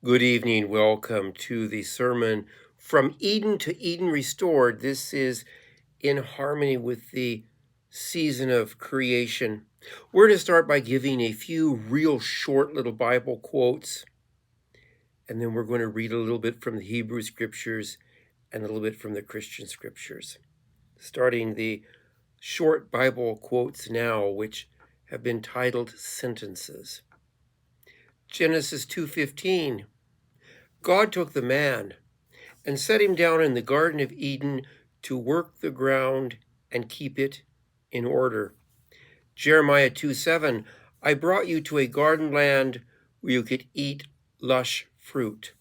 Good evening. Welcome to the sermon From Eden to Eden Restored. This is in harmony with the season of creation. We're going to start by giving a few real short little Bible quotes, and then we're going to read a little bit from the Hebrew scriptures and a little bit from the Christian scriptures. Starting the short Bible quotes now, which have been titled Sentences. Genesis 2:15. God took the man and set him down in the Garden of Eden to work the ground and keep it in order. Jeremiah 2:7, I brought you to a garden land where you could eat lush fruit.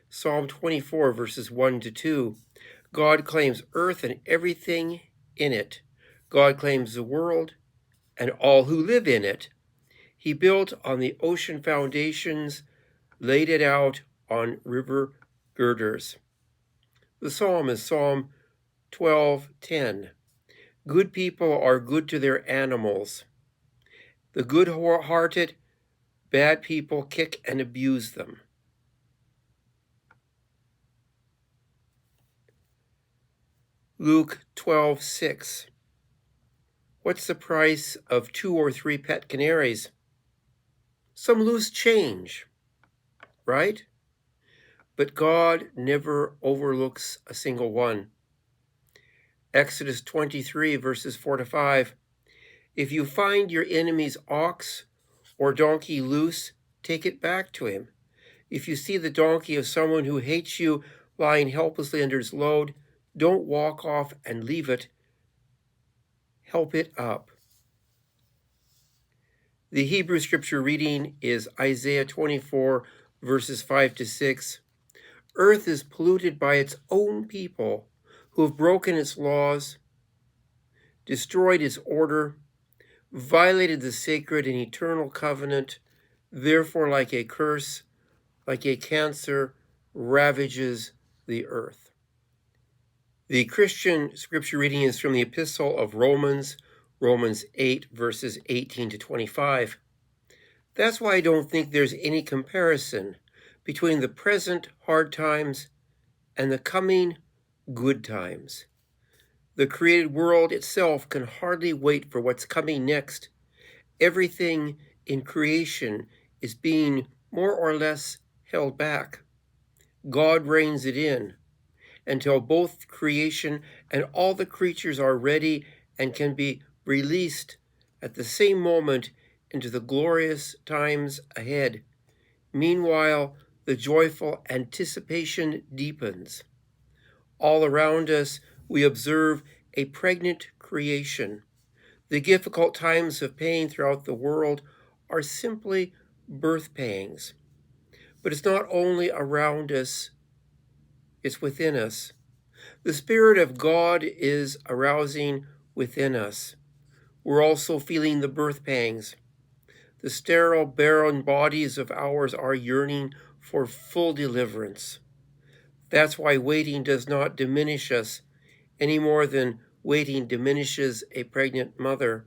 Psalm 24, verses 1 to 2, God claims earth and everything in it. God claims the world and all who live in it. He built on the ocean foundations, laid it out on river girders. The psalm is Psalm 12:10. Good people are good to their animals. The good-hearted, bad people kick and abuse them. Luke 12:6. What's the price of 2 or 3 pet canaries? Some loose change, right? But God never overlooks a single one. Exodus 23, verses 4 to 5. If you find your enemy's ox or donkey loose, take it back to him. If you see the donkey of someone who hates you lying helplessly under its load, don't walk off and leave it. Help it up. The Hebrew scripture reading is Isaiah 24, verses 5 to 6. Earth is polluted by its own people who have broken its laws, destroyed its order, violated the sacred and eternal covenant, therefore like a curse, like a cancer, ravages the earth. The Christian scripture reading is from the Epistle of Romans, Romans 8, verses 18 to 25. That's why I don't think there's any comparison between the present hard times and the coming good times. The created world itself can hardly wait for what's coming next. Everything in creation is being more or less held back. God reins it in until both creation and all the creatures are ready and can be released at the same moment into the glorious times ahead. Meanwhile, the joyful anticipation deepens. All around us, we observe a pregnant creation. The difficult times of pain throughout the world are simply birth pangs. But it's not only around us, it's within us. The Spirit of God is arousing within us. We're also feeling the birth pangs. The sterile, barren bodies of ours are yearning for full deliverance. That's why waiting does not diminish us any more than waiting diminishes a pregnant mother.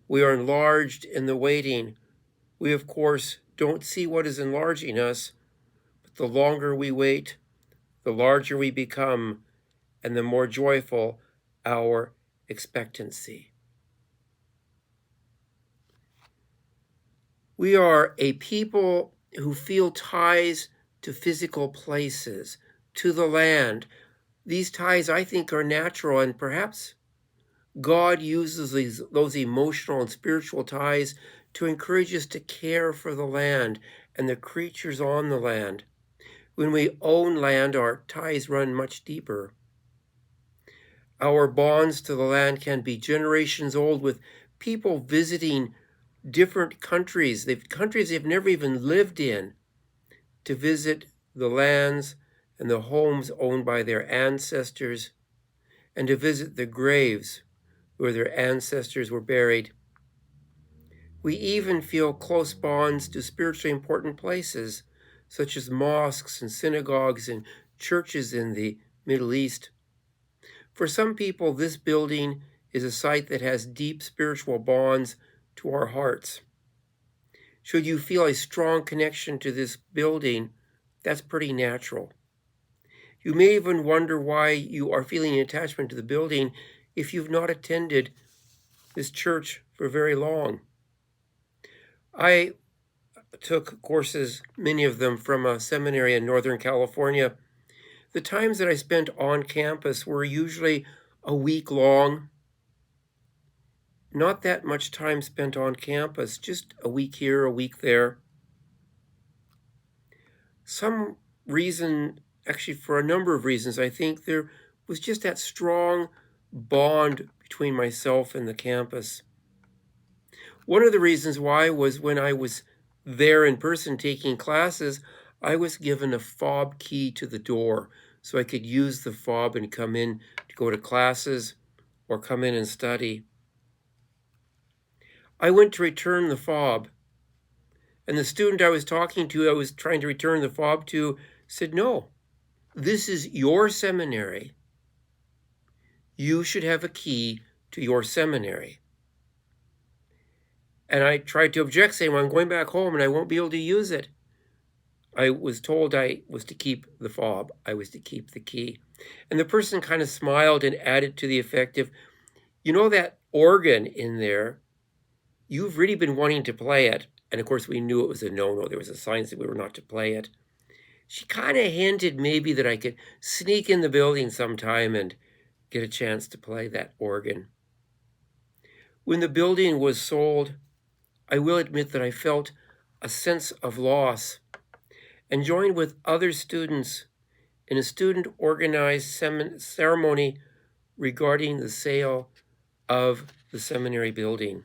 We are enlarged in the waiting. We, of course, don't see what is enlarging us, but the longer we wait, the larger we become, and the more joyful our expectancy. We are a people who feel ties to physical places, to the land. These ties, I think, are natural, and perhaps God uses those emotional and spiritual ties to encourage us to care for the land and the creatures on the land. When we own land, our ties run much deeper. Our bonds to the land can be generations old, with people visiting different countries they've never even lived in, to visit the lands and the homes owned by their ancestors, and to visit the graves where their ancestors were buried. We even feel close bonds to spiritually important places, such as mosques and synagogues and churches in the Middle East. For some people, this building is a site that has deep spiritual bonds to our hearts. Should you feel a strong connection to this building, that's pretty natural. You may even wonder why you are feeling an attachment to the building if you've not attended this church for very long. I took courses, many of them from a seminary in Northern California. The times that I spent on campus were usually a week long. Not that much time spent on campus, just a week here, a week there. Some reason, actually for a number of reasons, I think there was just that strong bond between myself and the campus. One of the reasons why was when I was there in person taking classes, I was given a fob key to the door so I could use the fob and come in to go to classes or come in and study. I went to return the fob, and the student I was talking to, I was trying to return the fob to, said, "No, this is your seminary. You should have a key to your seminary." And I tried to object, saying, "Well, I'm going back home and I won't be able to use it." I was told I was to keep the fob. I was to keep the key. And the person kind of smiled and added to the effect of, "You know that organ in there, you've really been wanting to play it." And of course, we knew it was a no-no. There was a sign that we were not to play it. She kind of hinted maybe that I could sneak in the building sometime and get a chance to play that organ. When the building was sold, I will admit that I felt a sense of loss and joined with other students in a student-organized ceremony regarding the sale of the seminary building.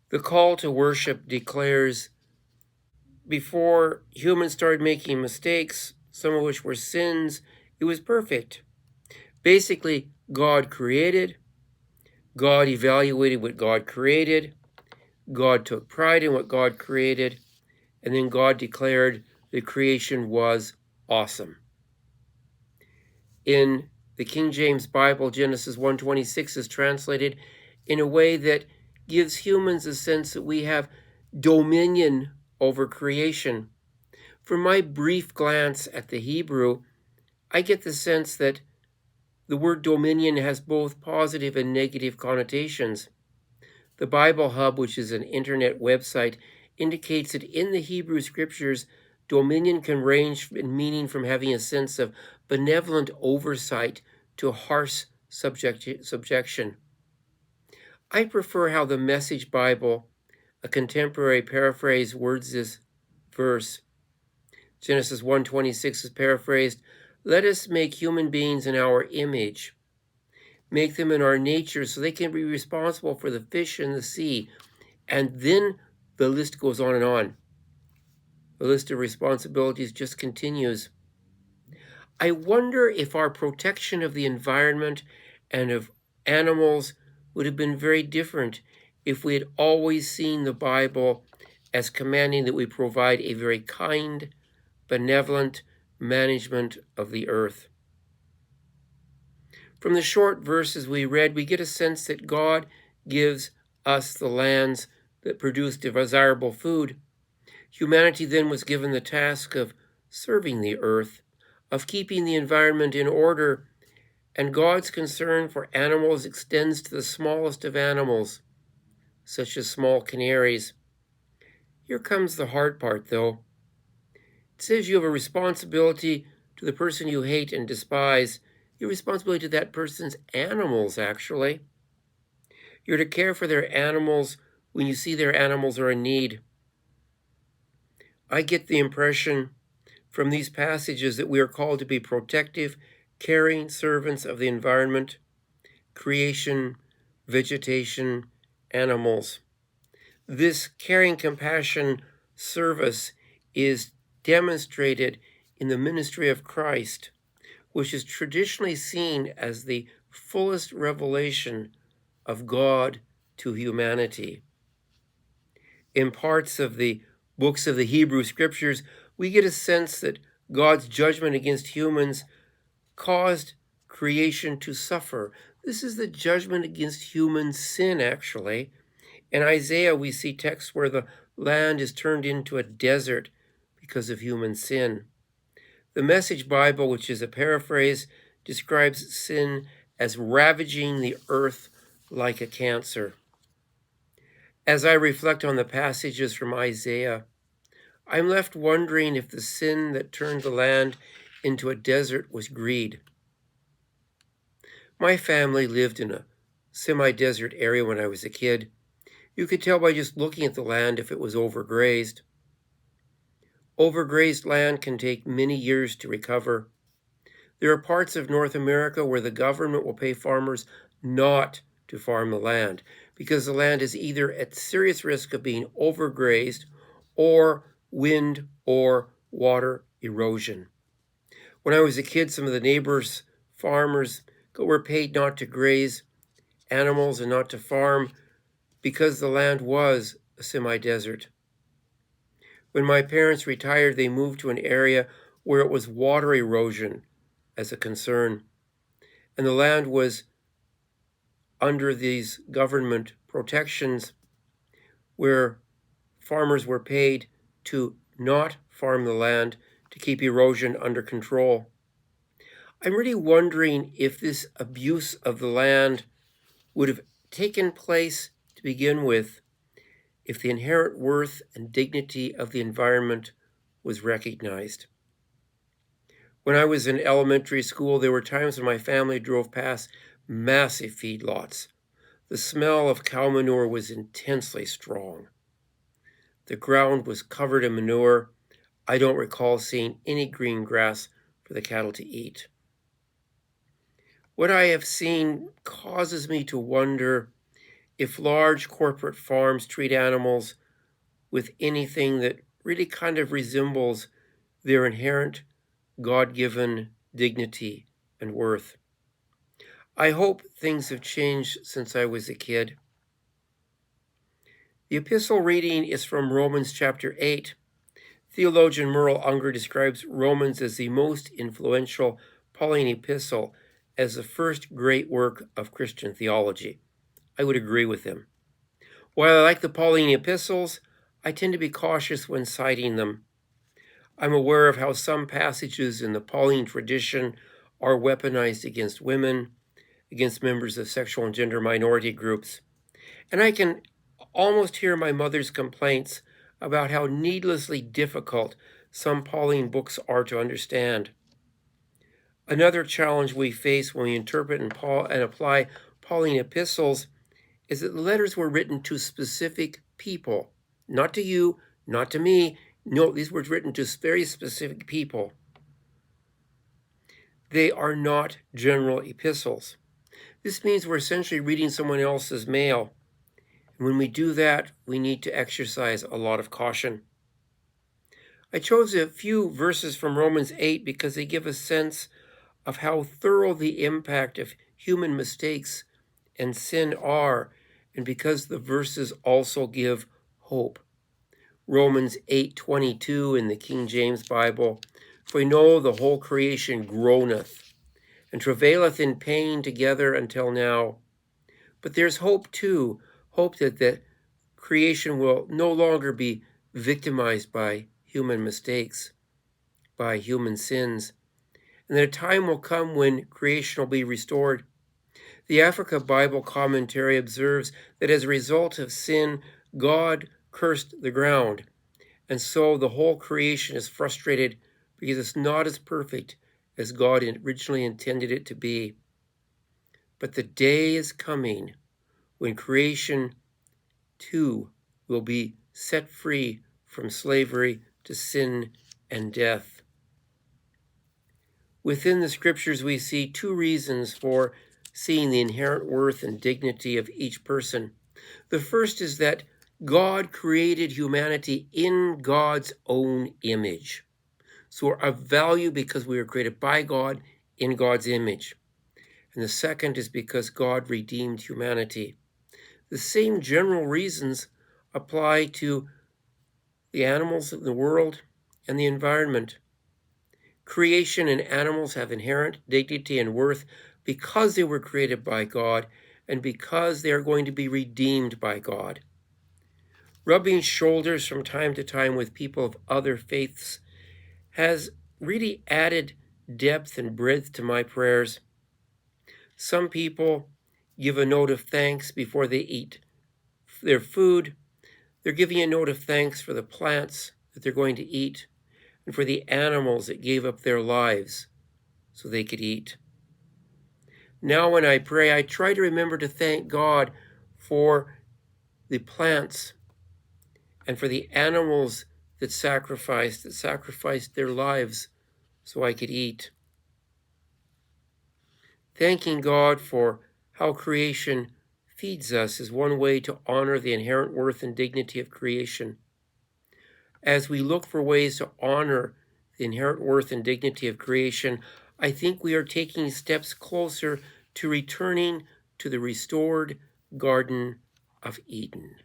The call to worship declares, before humans started making mistakes, some of which were sins, it was perfect. Basically, God created, God evaluated what God created, God took pride in what God created, and then God declared the creation was awesome. In the King James Bible, Genesis 1:26 is translated in a way that gives humans a sense that we have dominion over creation. From my brief glance at the Hebrew, I get the sense that the word dominion has both positive and negative connotations. The Bible Hub, which is an internet website, indicates that in the Hebrew scriptures, dominion can range in meaning from having a sense of benevolent oversight to harsh subjection. I prefer how the Message Bible, a contemporary paraphrase, words this verse. Genesis 1:26 is paraphrased, "Let us make human beings in our image, make them in our nature so they can be responsible for the fish in the sea." And then the list goes on and on. The list of responsibilities just continues. I wonder if our protection of the environment and of animals would have been very different if we had always seen the Bible as commanding that we provide a very kind, benevolent management of the earth. From the short verses we read, we get a sense that God gives us the lands that produce desirable food. Humanity then was given the task of serving the earth, of keeping the environment in order, and God's concern for animals extends to the smallest of animals, such as small canaries. Here comes the hard part, though. It says you have a responsibility to the person you hate and despise. Your responsibility to that person's animals, actually. You're to care for their animals when you see their animals are in need. I get the impression from these passages that we are called to be protective, caring servants of the environment, creation, vegetation, animals. This caring, compassion, service is demonstrated in the ministry of Christ, which is traditionally seen as the fullest revelation of God to humanity. In parts of the books of the Hebrew Scriptures, we get a sense that God's judgment against humans caused creation to suffer. This is the judgment against human sin, actually. In Isaiah, we see texts where the land is turned into a desert because of human sin. The Message Bible, which is a paraphrase, describes sin as ravaging the earth like a cancer. As I reflect on the passages from Isaiah, I'm left wondering if the sin that turned the land into a desert was greed. My family lived in a semi-desert area when I was a kid. You could tell by just looking at the land if it was overgrazed. Overgrazed land can take many years to recover. There are parts of North America where the government will pay farmers not to farm the land because the land is either at serious risk of being overgrazed or wind or water erosion. When I was a kid, some of the neighbors' farmers were paid not to graze animals and not to farm because the land was a semi-desert. When my parents retired, they moved to an area where it was water erosion as a concern, and the land was under these government protections where farmers were paid to not farm the land to keep erosion under control. I'm really wondering if this abuse of the land would have taken place to begin with if the inherent worth and dignity of the environment was recognized. When I was in elementary school, there were times when my family drove past massive feedlots. The smell of cow manure was intensely strong. The ground was covered in manure. I don't recall seeing any green grass for the cattle to eat. What I have seen causes me to wonder if large corporate farms treat animals with anything that really kind of resembles their inherent God-given dignity and worth. I hope things have changed since I was a kid. The epistle reading is from Romans chapter 8. Theologian Merle Unger describes Romans as the most influential Pauline epistle as the first great work of Christian theology. I would agree with him. While I like the Pauline epistles, I tend to be cautious when citing them. I'm aware of how some passages in the Pauline tradition are weaponized against women, against members of sexual and gender minority groups. And I can almost hear my mother's complaints about how needlessly difficult some Pauline books are to understand. Another challenge we face when we interpret and apply Pauline epistles is that the letters were written to specific people, not to you, not to me. No, these were written to very specific people. They are not general epistles. This means we're essentially reading someone else's mail. And when we do that, we need to exercise a lot of caution. I chose a few verses from Romans 8 because they give a sense of how thorough the impact of human mistakes and sin are, and because the verses also give hope. Romans 8:22 in the King James Bible, "For we know the whole creation groaneth, and travaileth in pain together until now." But there's hope too, hope that the creation will no longer be victimized by human mistakes, by human sins, and that a time will come when creation will be restored. The Africa Bible Commentary observes that as a result of sin, God cursed the ground, and so the whole creation is frustrated because it's not as perfect as God originally intended it to be. But the day is coming when creation too will be set free from slavery to sin and death. Within the scriptures, we see two reasons for seeing the inherent worth and dignity of each person. The first is that God created humanity in God's own image. So we're of value because we were created by God in God's image. And the second is because God redeemed humanity. The same general reasons apply to the animals in the world and the environment. Creation and animals have inherent dignity and worth, because they were created by God and because they are going to be redeemed by God. Rubbing shoulders from time to time with people of other faiths has really added depth and breadth to my prayers. Some people give a note of thanks before they eat their food. They're giving a note of thanks for the plants that they're going to eat and for the animals that gave up their lives so they could eat. Now when I pray, I try to remember to thank God for the plants and for the animals that sacrificed their lives so I could eat. Thanking God for how creation feeds us is one way to honor the inherent worth and dignity of creation. As we look for ways to honor the inherent worth and dignity of creation, I think we are taking steps closer to returning to the restored Garden of Eden.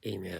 Amen.